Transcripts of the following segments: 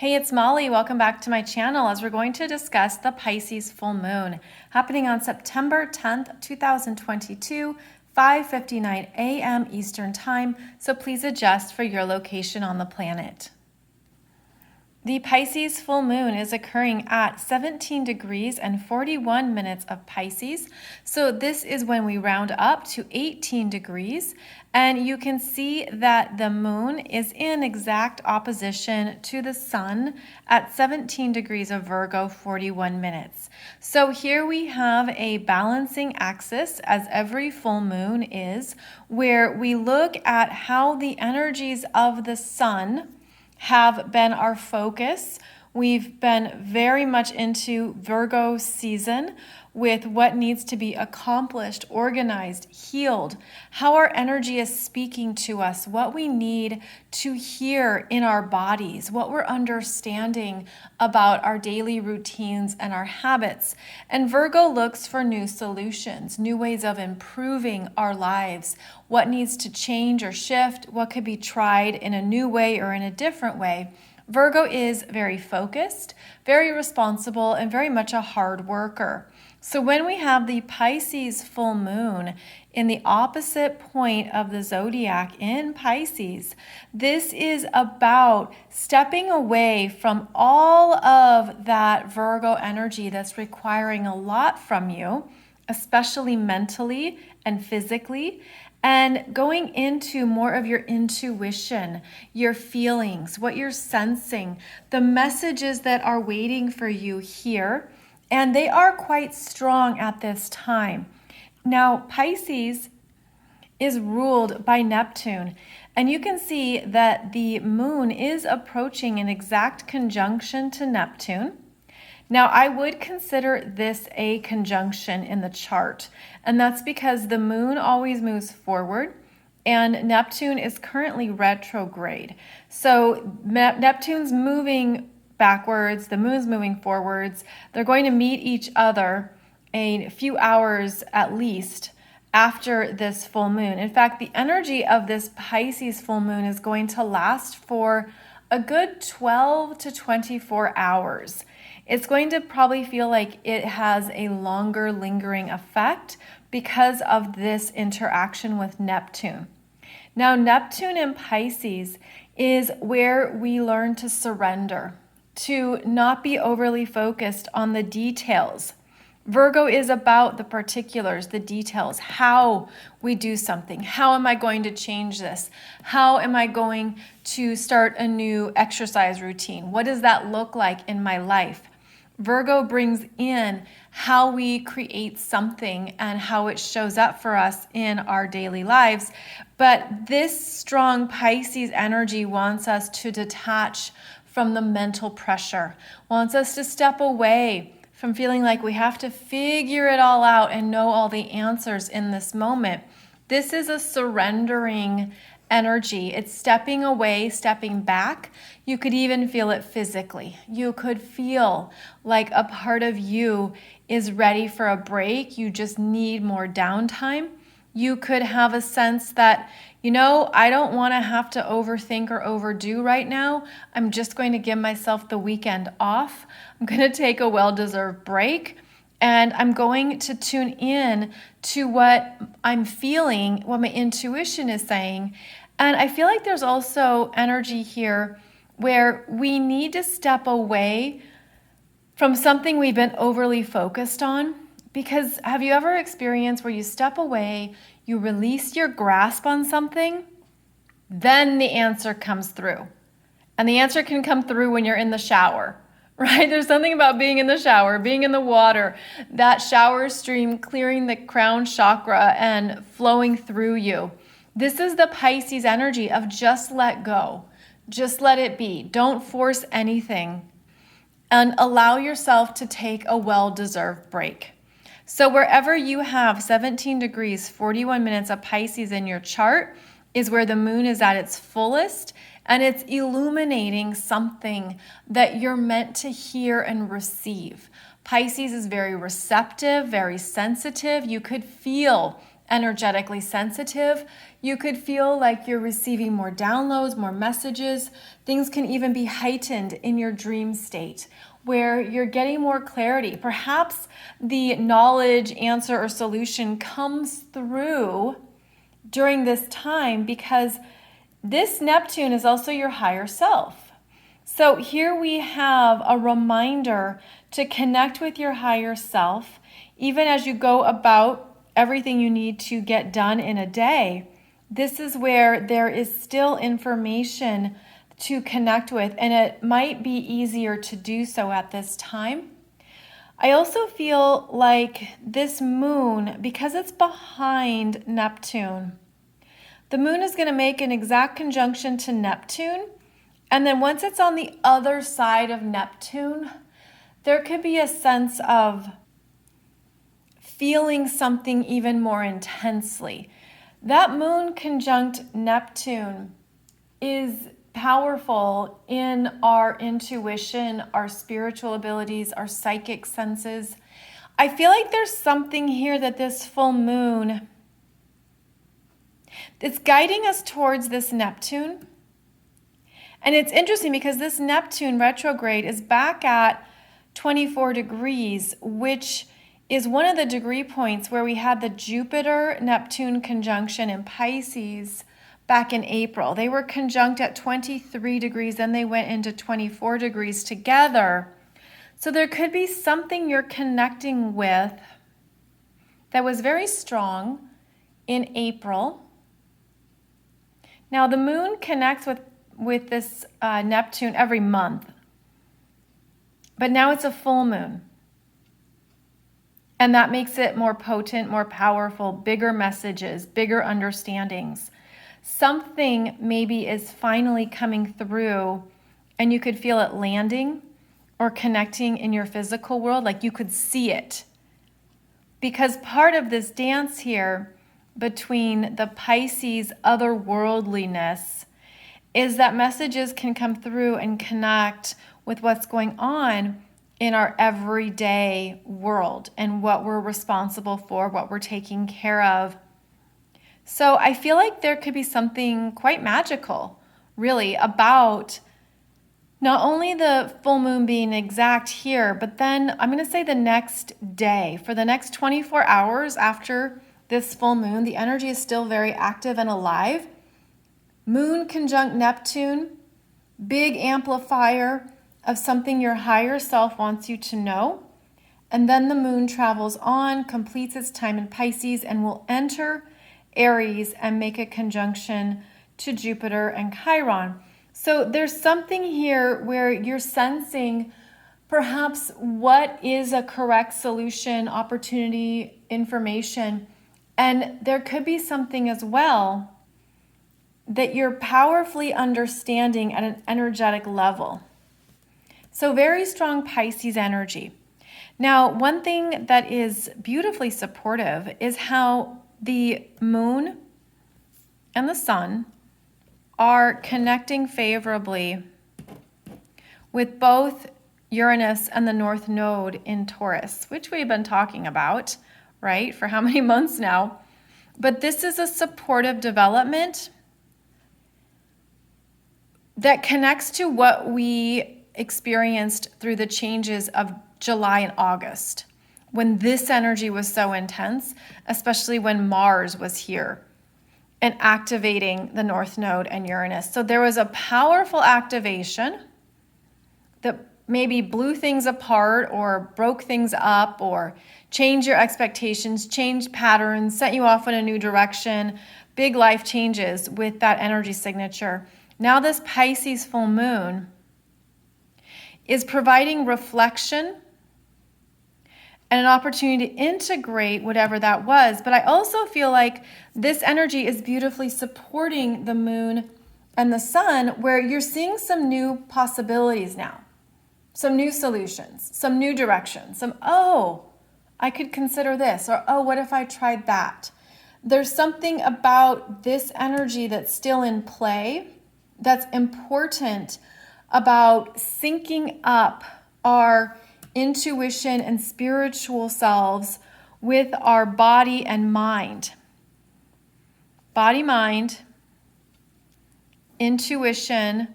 Hey, it's Molly. Welcome back to my channel as we're going to discuss the Pisces full moon happening on September 10th, 2022, 5:59 a.m. Eastern Time. So please adjust for your location on the planet. The Pisces full moon is occurring at 17 degrees and 41 minutes of Pisces. So this is when we round up to 18 degrees. And you can see that the moon is in exact opposition to the sun at 17 degrees of Virgo, 41 minutes. So here we have a balancing axis, as every full moon is, where we look at how the energies of the sun have been our focus. We've been very much into Virgo season with what needs to be accomplished, organized, healed, how our energy is speaking to us, what we need to hear in our bodies, what we're understanding about our daily routines and our habits. And Virgo looks for new solutions, new ways of improving our lives, what needs to change or shift, what could be tried in a new way or in a different way. Virgo is very focused, very responsible, and very much a hard worker. So when we have the Pisces full moon in the opposite point of the zodiac in Pisces, this is about stepping away from all of that Virgo energy that's requiring a lot from you, especially mentally and physically, and going into more of your intuition, your feelings, what you're sensing, the messages that are waiting for you here. And they are quite strong at this time. Now, Pisces is ruled by Neptune. And you can see that the moon is approaching an exact conjunction to Neptune. Now, I would consider this a conjunction in the chart, and that's because the moon always moves forward, and Neptune is currently retrograde. So Neptune's moving backwards, the moon's moving forwards. They're going to meet each other a few hours at least after this full moon. In fact, the energy of this Pisces full moon is going to last for a good 12 to 24 hours. It's going to probably feel like it has a longer lingering effect because of this interaction with Neptune. Now, Neptune in Pisces is where we learn to surrender, to not be overly focused on the details. Virgo is about the particulars, the details, how we do something. How am I going to change this? How am I going to start a new exercise routine? What does that look like in my life? Virgo brings in how we create something and how it shows up for us in our daily lives. But this strong Pisces energy wants us to detach from the mental pressure, wants us to step away from feeling like we have to figure it all out and know all the answers in this moment. This is a surrendering energy. It's stepping away, stepping back. You could even feel it physically. You could feel like a part of you is ready for a break. You just need more downtime. You could have a sense that, I don't want to have to overthink or overdo right now. I'm just going to give myself the weekend off. I'm going to take a well-deserved break. And I'm going to tune in to what I'm feeling, what my intuition is saying. And I feel like there's also energy here where we need to step away from something we've been overly focused on. Because have you ever experienced where you step away, you release your grasp on something, then the answer comes through. And the answer can come through when you're in the shower, right? There's something about being in the shower, being in the water, that shower stream clearing the crown chakra and flowing through you. This is the Pisces energy of just let go. Just let it be. Don't force anything. And allow yourself to take a well-deserved break. So wherever you have 17 degrees, 41 minutes of Pisces in your chart is where the moon is at its fullest, and it's illuminating something that you're meant to hear and receive. Pisces is very receptive, very sensitive. You could feel energetically sensitive. You could feel like you're receiving more downloads, more messages. Things can even be heightened in your dream state where you're getting more clarity. Perhaps the knowledge, answer, or solution comes through during this time because this Neptune is also your higher self. So here we have a reminder to connect with your higher self, even as you go about everything you need to get done in a day. This is where there is still information to connect with, and it might be easier to do so at this time. I also feel like this moon, because it's behind Neptune, the moon is going to make an exact conjunction to Neptune. And then once it's on the other side of Neptune, there could be a sense of feeling something even more intensely. That moon conjunct Neptune is powerful in our intuition, our spiritual abilities, our psychic senses. I feel like there's something here that this full moon, it's guiding us towards this Neptune. And it's interesting because this Neptune retrograde is back at 24 degrees, which is one of the degree points where we had the Jupiter-Neptune conjunction in Pisces back in April. They were conjunct at 23 degrees, then they went into 24 degrees together. So there could be something you're connecting with that was very strong in April. Now the moon connects with this Neptune every month, but now it's a full moon. And that makes it more potent, more powerful, bigger messages, bigger understandings. Something maybe is finally coming through and you could feel it landing or connecting in your physical world, like you could see it. Because part of this dance here between the Pisces otherworldliness is that messages can come through and connect with what's going on in our everyday world and what we're responsible for, what we're taking care of. So I feel like there could be something quite magical, really, about not only the full moon being exact here, but then I'm going to say the next day. For the next 24 hours after this full moon, the energy is still very active and alive. Moon conjunct Neptune, big amplifier of something your higher self wants you to know. And then the moon travels on, completes its time in Pisces, and will enter Aries and make a conjunction to Jupiter and Chiron. So there's something here where you're sensing perhaps what is a correct solution, opportunity, information. And there could be something as well that you're powerfully understanding at an energetic level. So very strong Pisces energy. Now, one thing that is beautifully supportive is how the moon and the sun are connecting favorably with both Uranus and the North Node in Taurus, which we've been talking about, right, for how many months now. But this is a supportive development that connects to what we experienced through the changes of July and August, when this energy was so intense, especially when Mars was here and activating the North Node and Uranus. So there was a powerful activation that maybe blew things apart or broke things up or changed your expectations, changed patterns, sent you off in a new direction, big life changes with that energy signature. Now this Pisces full moon is providing reflection and an opportunity to integrate whatever that was. But I also feel like this energy is beautifully supporting the moon and the sun, where you're seeing some new possibilities now, some new solutions, some new directions, I could consider this, or what if I tried that? There's something about this energy that's still in play that's important about syncing up our intuition and spiritual selves with our body and mind. body, mind, intuition,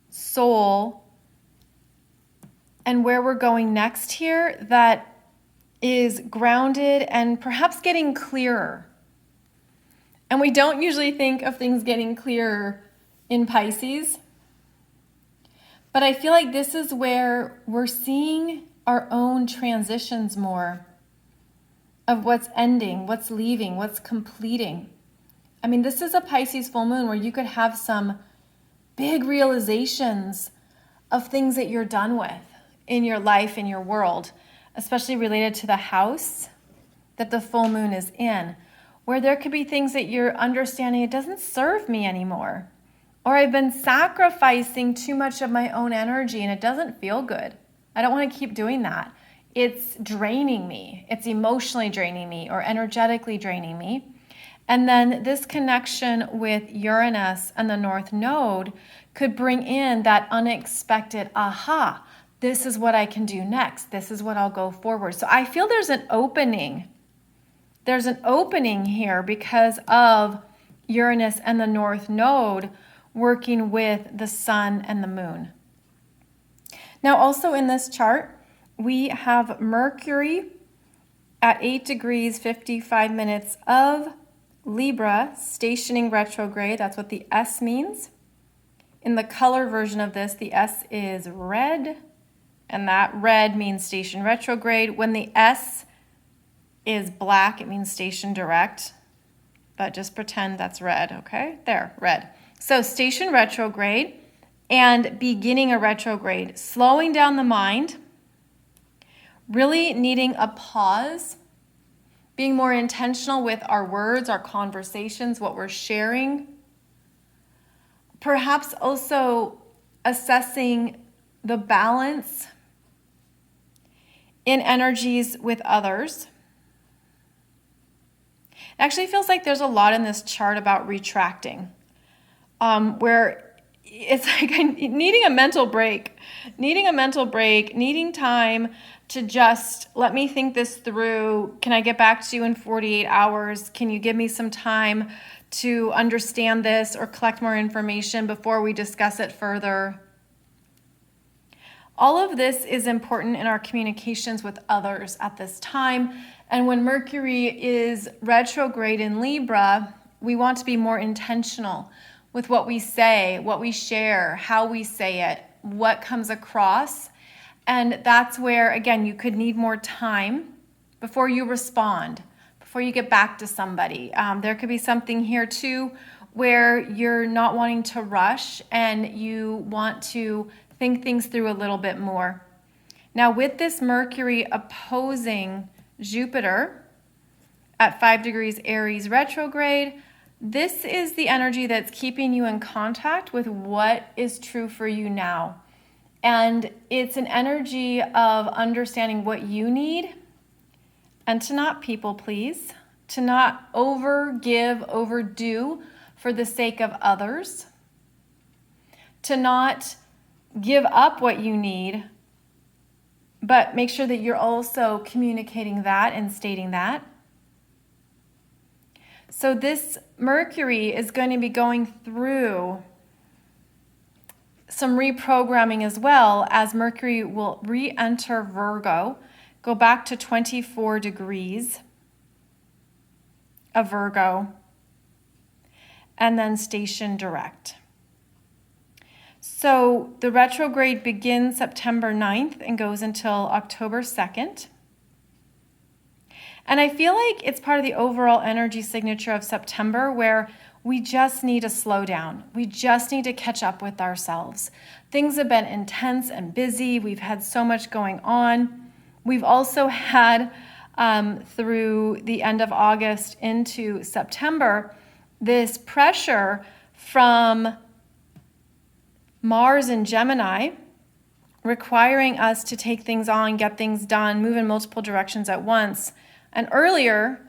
soul, and where we're going next here that is grounded and perhaps getting clearer. And we don't usually think of things getting clearer in Pisces, but I feel like this is where we're seeing our own transitions more of what's ending, what's leaving, what's completing. I mean, this is a Pisces full moon where you could have some big realizations of things that you're done with in your life, in your world, especially related to the house that the full moon is in, where there could be things that you're understanding it doesn't serve me anymore, or I've been sacrificing too much of my own energy and it doesn't feel good. I don't want to keep doing that. It's draining me. It's emotionally draining me or energetically draining me. And then this connection with Uranus and the North Node could bring in that unexpected, aha, this is what I can do next. This is what I'll go forward. So I feel there's an opening. There's an opening here because of Uranus and the North Node working with the sun and the moon. Now also in this chart, we have Mercury at 8 degrees 55 minutes of Libra, stationing retrograde. That's what the S means. In the color version of this, the S is red, and that red means station retrograde. When the S is black, it means station direct, but just pretend that's red, okay? There, red. So station retrograde and beginning a retrograde, slowing down the mind, really needing a pause, being more intentional with our words, our conversations, what we're sharing. Perhaps also assessing the balance in energies with others. It actually feels like there's a lot in this chart about retracting, where it's like needing a mental break, needing time to just let me think this through. Can I get back to you in 48 hours? Can you give me some time to understand this or collect more information before we discuss it further? All of this is important in our communications with others at this time. And when Mercury is retrograde in Libra, we want to be more intentional with what we say, what we share, how we say it, what comes across. And that's where, again, you could need more time before you respond, before you get back to somebody. There could be something here too where you're not wanting to rush and you want to think things through a little bit more. Now with this Mercury opposing Jupiter at 5 degrees Aries retrograde, this is the energy that's keeping you in contact with what is true for you now. And it's an energy of understanding what you need and to not people please, to not overdo for the sake of others, to not give up what you need, but make sure that you're also communicating that and stating that. So this Mercury is going to be going through some reprogramming as well, as Mercury will re-enter Virgo, go back to 24 degrees of Virgo, and then station direct. So the retrograde begins September 9th and goes until October 2nd. And I feel like it's part of the overall energy signature of September where we just need to slow down. We just need to catch up with ourselves. Things have been intense and busy. We've had so much going on. We've also had, through the end of August into September, this pressure from Mars in Gemini, requiring us to take things on, get things done, move in multiple directions at once. And earlier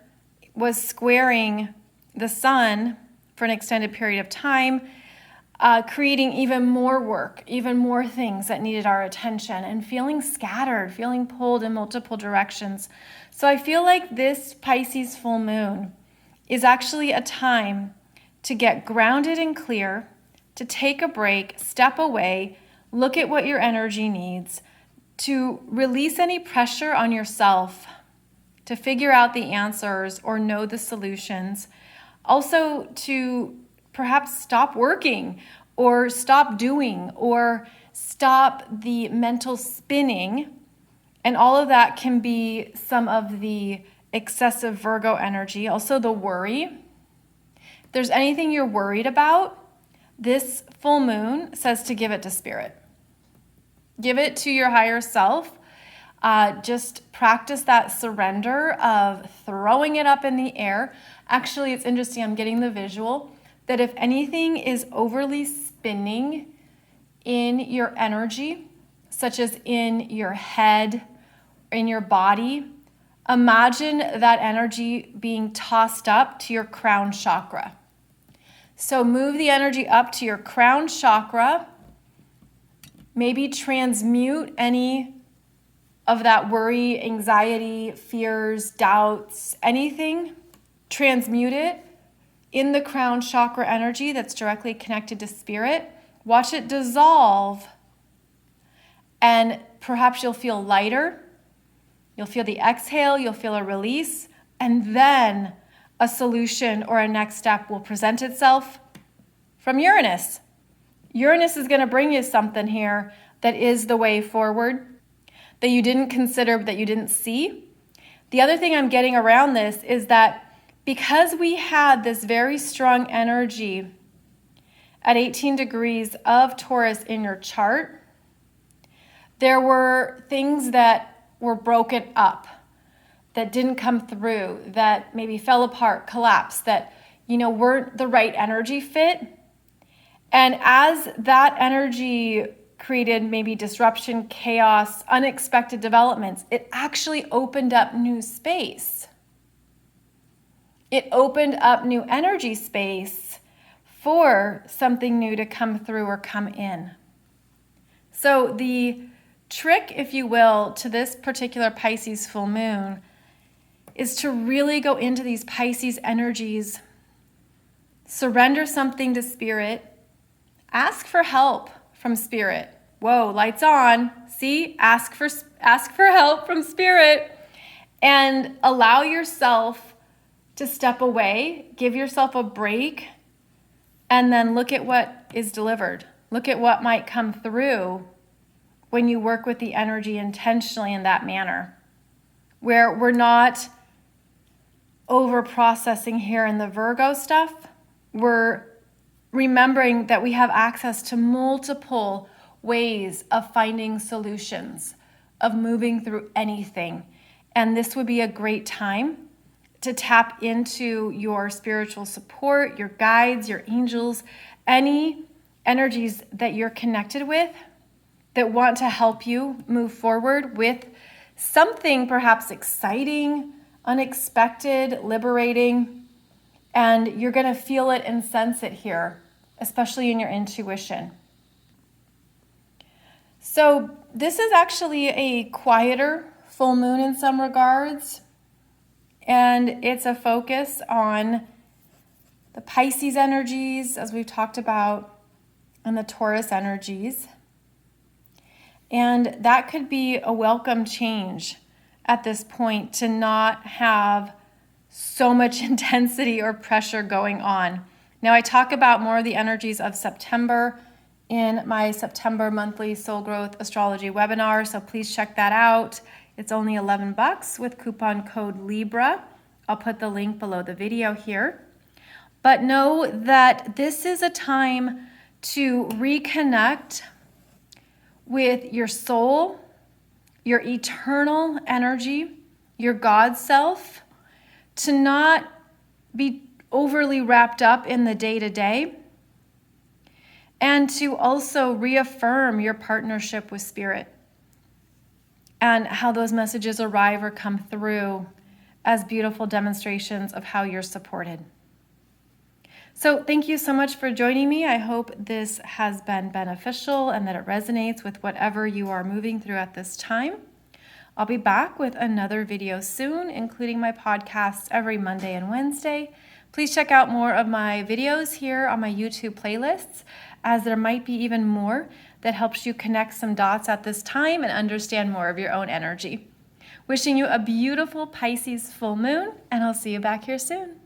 was squaring the sun for an extended period of time, creating even more work, even more things that needed our attention, and feeling scattered, feeling pulled in multiple directions. So I feel like this Pisces full moon is actually a time to get grounded and clear, to take a break, step away, look at what your energy needs, to release any pressure on yourself, to figure out the answers or know the solutions. Also to perhaps stop working or stop doing or stop the mental spinning. And all of that can be some of the excessive Virgo energy. Also the worry. If there's anything you're worried about, this full moon says to give it to spirit. Give it to your higher self. Just practice that surrender of throwing it up in the air. Actually, it's interesting. I'm getting the visual that if anything is overly spinning in your energy, such as in your head, in your body, imagine that energy being tossed up to your crown chakra. So move the energy up to your crown chakra. Maybe transmute any of that worry, anxiety, fears, doubts, anything. Transmute it in the crown chakra energy that's directly connected to spirit. Watch it dissolve. And perhaps you'll feel lighter. You'll feel the exhale. You'll feel a release. And then a solution or a next step will present itself from Uranus. Uranus is going to bring you something here that is the way forward, that you didn't consider, that you didn't see. The other thing I'm getting around this is that because we had this very strong energy at 18 degrees of Taurus in your chart, there were things that were broken up, that didn't come through, that maybe fell apart, collapsed, that, weren't the right energy fit. And as that energy created maybe disruption, chaos, unexpected developments, it actually opened up new space. It opened up new energy space for something new to come through or come in. So the trick, if you will, to this particular Pisces full moon is to really go into these Pisces energies, surrender something to spirit, ask for help from spirit. Whoa, lights on. See, ask for help from spirit and allow yourself to step away, give yourself a break, and then look at what is delivered. Look at what might come through when you work with the energy intentionally in that manner, where we're not over processing here in the Virgo stuff. We're remembering that we have access to multiple ways of finding solutions, of moving through anything. And this would be a great time to tap into your spiritual support, your guides, your angels, any energies that you're connected with that want to help you move forward with something perhaps exciting, unexpected, liberating, and you're going to feel it and sense it here, especially in your intuition. So this is actually a quieter full moon in some regards, and it's a focus on the Pisces energies, as we've talked about, and the Taurus energies. And that could be a welcome change at this point, to not have so much intensity or pressure going on. Now, I talk about more of the energies of September in my September monthly Soul Growth Astrology webinar, so please check that out. It's only $11 with coupon code Libra. I'll put the link below the video here. But know that this is a time to reconnect with your soul, your eternal energy, your God self, to not be overly wrapped up in the day-to-day, and to also reaffirm your partnership with spirit and how those messages arrive or come through as beautiful demonstrations of how you're supported. So thank you so much for joining me. I hope this has been beneficial and that it resonates with whatever you are moving through at this time. I'll be back with another video soon, including my podcasts every Monday and Wednesday. Please check out more of my videos here on my YouTube playlists, as there might be even more that helps you connect some dots at this time and understand more of your own energy. Wishing you a beautiful Pisces full moon, and I'll see you back here soon.